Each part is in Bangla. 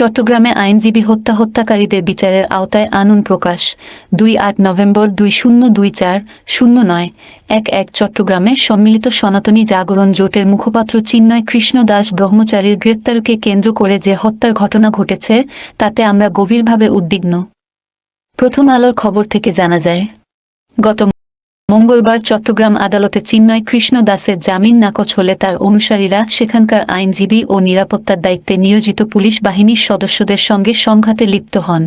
চট্টগ্রামে আইনজীবী হত্যাকারীদের বিচারের আওতায় আনুন প্রকাশ ২-৮ নভেম্বর 2024-09-11 চট্টগ্রামে সম্মিলিত সনাতনী জাগরণ জোটের মুখপাত্র চিন্ময় কৃষ্ণ দাস ব্রহ্মচারীর গ্রেপ্তারকে কেন্দ্র করে যে হত্যার ঘটনা ঘটেছে তাতে আমরা গভীরভাবে উদ্বিগ্ন। প্রথম আলোর খবর থেকে জানা যায়, গত মঙ্গলবার চট্টগ্রাম আদালতে চিন্ময় কৃষ্ণ দাসের জামিন নাকচ হলে তার অনুসারীরা সেখানকার আইনজীবী ও নিরাপত্তার দায়িত্বে নিয়োজিত পুলিশ বাহিনীর সদস্যদের সঙ্গে সংঘাতে লিপ্ত হন।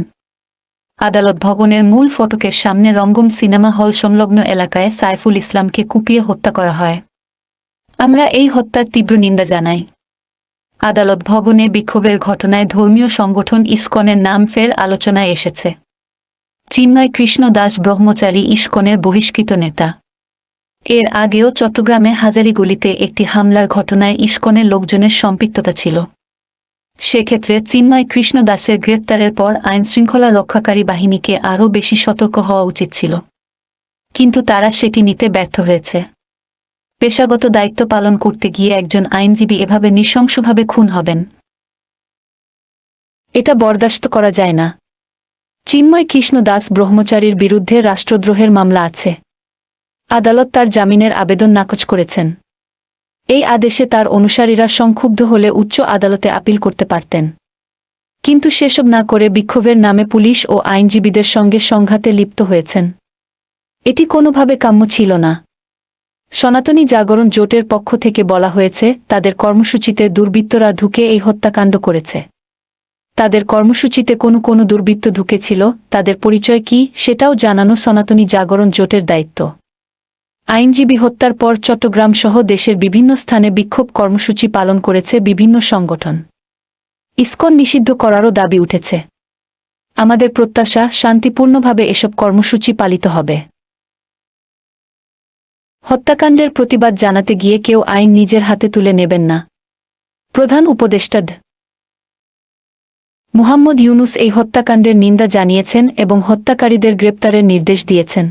আদালত ভবনের মূল ফটকের সামনে রঙ্গম সিনেমা হল সংলগ্ন এলাকায় সাইফুল ইসলামকে কুপিয়ে হত্যা করা হয়। আমরা এই হত্যার তীব্র নিন্দা জানাই। আদালত ভবনে বিক্ষোভের ঘটনায় ধর্মীয় সংগঠন ইসকনের নাম ফের আলোচনায় এসেছে। চিন্ময় কৃষ্ণ দাস ব্রহ্মচারী ইসকনের বহিষ্কৃত নেতা। এর আগেও চট্টগ্রামে হাজারীগুলিতে একটি হামলার ঘটনায় ইসকনের লোকজনের সম্পৃক্ততা ছিল। সেক্ষেত্রে চিন্ময় কৃষ্ণ দাসের গ্রেপ্তারের পর আইনশৃঙ্খলা রক্ষাকারী বাহিনীকে আরও বেশি সতর্ক হওয়া উচিত ছিল, কিন্তু তারা সেটি নিতে ব্যর্থ হয়েছে। পেশাগত দায়িত্ব পালন করতে গিয়ে একজন আইনজীবী এভাবে নৃশংসভাবে খুন হবেন, এটা বরদাস্ত করা যায় না। চিন্ময় কৃষ্ণ দাস ব্রহ্মচারীর বিরুদ্ধে রাষ্ট্রদ্রোহের মামলা আছে। আদালত তার জামিনের আবেদন নাকচ করেছেন। এই আদেশে তার অনুসারীরা সংক্ষুব্ধ হলে উচ্চ আদালতে আপিল করতে পারতেন, কিন্তু সেসব না করে বিক্ষোভের নামে পুলিশ ও আইনজীবীদের সঙ্গে সংঘাতে লিপ্ত হয়েছেন। এটি কোনোভাবে কাম্য ছিল না। সনাতনী জাগরণ জোটের পক্ষ থেকে বলা হয়েছে, তাদের কর্মসূচিতে দুর্বৃত্তরা ঢুকে এই হত্যাকাণ্ড করেছে। তাদের কর্মসূচিতে কোনো দুর্বৃত্ত ঢুকেছিল, তাদের পরিচয় কি সেটাও জানানো সনাতনী জাগরণ জোটের দায়িত্ব। আইনজীবী হত্যার পর চট্টগ্রাম সহ দেশের বিভিন্ন স্থানে বিক্ষোভ কর্মসূচি পালন করেছে বিভিন্ন সংগঠন। ইসকন নিষিদ্ধ করারও দাবি উঠেছে। আমাদের প্রত্যাশা, শান্তিপূর্ণভাবে এসব কর্মসূচি পালিত হবে। হত্যাকাণ্ডের প্রতিবাদ জানাতে গিয়ে কেউ আইন নিজের হাতে তুলে নেবেন না। প্রধান উপদেষ্টা মুহাম্মদ ইউনুস এই হত্যাকাণ্ডের নিন্দা জানিয়েছেন এবং হত্যাকারীদের গ্রেপ্তারের নির্দেশ দিয়েছেন।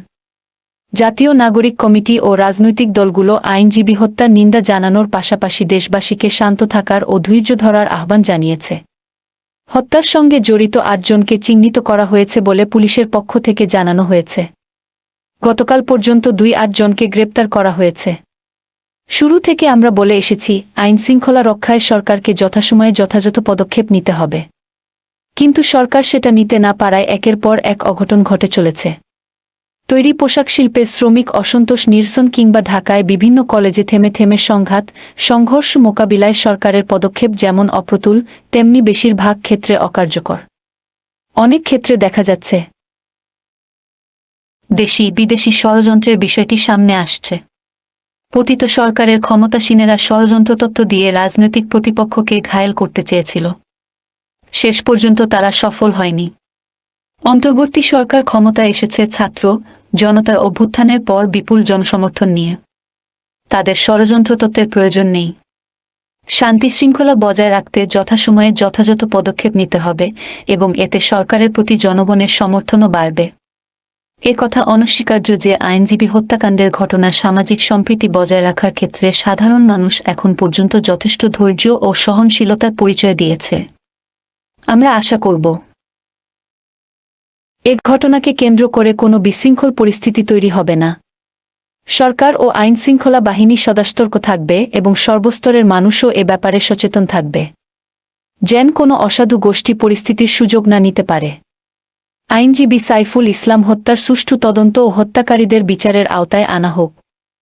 জাতীয় নাগরিক কমিটি ও রাজনৈতিক দলগুলো আইনজীবী হত্যার নিন্দা জানানোর পাশাপাশি দেশবাসীকে শান্ত থাকার ও ধৈর্য ধরার আহ্বান জানিয়েছে। হত্যার সঙ্গে জড়িত ৮ জনকে চিহ্নিত করা হয়েছে বলে পুলিশের পক্ষ থেকে জানানো হয়েছে। গতকাল পর্যন্ত ২-৮ জনকে গ্রেপ্তার করা হয়েছে। শুরু থেকে আমরা বলে এসেছি, আইনশৃঙ্খলা রক্ষায় সরকারকে যথাসময়ে যথাযথ পদক্ষেপ নিতে হবে, কিন্তু সরকার সেটা নিতে না পারায় একের পর এক অঘটন ঘটে চলেছে। তৈরি পোশাক শিল্পে শ্রমিক অসন্তোষ নিরসন কিংবা ঢাকায় বিভিন্ন কলেজে থেমে থেমে সংঘর্ষ মোকাবিলায় সরকারের পদক্ষেপ যেমন অপ্রতুল, তেমনি বেশিরভাগ ক্ষেত্রে অকার্যকর। অনেক ক্ষেত্রে দেখা যাচ্ছে দেশি বিদেশি ষড়যন্ত্রের বিষয়টি সামনে আসছে। পতিত সরকারের ক্ষমতাসীনেরা ষড়যন্ত্রতত্ত্ব দিয়ে রাজনৈতিক প্রতিপক্ষকে ঘায়েল করতে চেয়েছিল। শেষ পর্যন্ত তারা সফল হয়নি। অন্তর্বর্তী সরকার ক্ষমতায় এসেছে ছাত্র জনতার অভ্যুত্থানের পর বিপুল জনসমর্থন নিয়ে। তাদের ষড়যন্ত্রতত্ত্বের প্রয়োজন নেই। শান্তি শৃঙ্খলা বজায় রাখতে যথাসময়ে যথাযথ পদক্ষেপ নিতে হবে এবং এতে সরকারের প্রতি জনগণের সমর্থনও বাড়বে। এ কথা অনস্বীকার্য যে আইনজীবী হত্যাকাণ্ডের ঘটনা সামাজিক সম্প্রীতি বজায় রাখার ক্ষেত্রে সাধারণ মানুষ এখন পর্যন্ত যথেষ্ট ধৈর্য ও সহনশীলতার পরিচয় দিয়েছে। আমরা আশা করব এ ঘটনাকে কেন্দ্র করে কোনো বিশৃঙ্খল পরিস্থিতি তৈরি হবে না। সরকার ও আইনশৃঙ্খলা বাহিনী সদাসতর্ক থাকবে এবং সর্বস্তরের মানুষও এ ব্যাপারে সচেতন থাকবে, যেন কোনো অসাধু গোষ্ঠী পরিস্থিতির সুযোগ না নিতে পারে। আইনজীবী সাইফুল ইসলাম হত্যার সুষ্ঠু তদন্ত ও হত্যাকারীদের বিচারের আওতায় আনা হোক।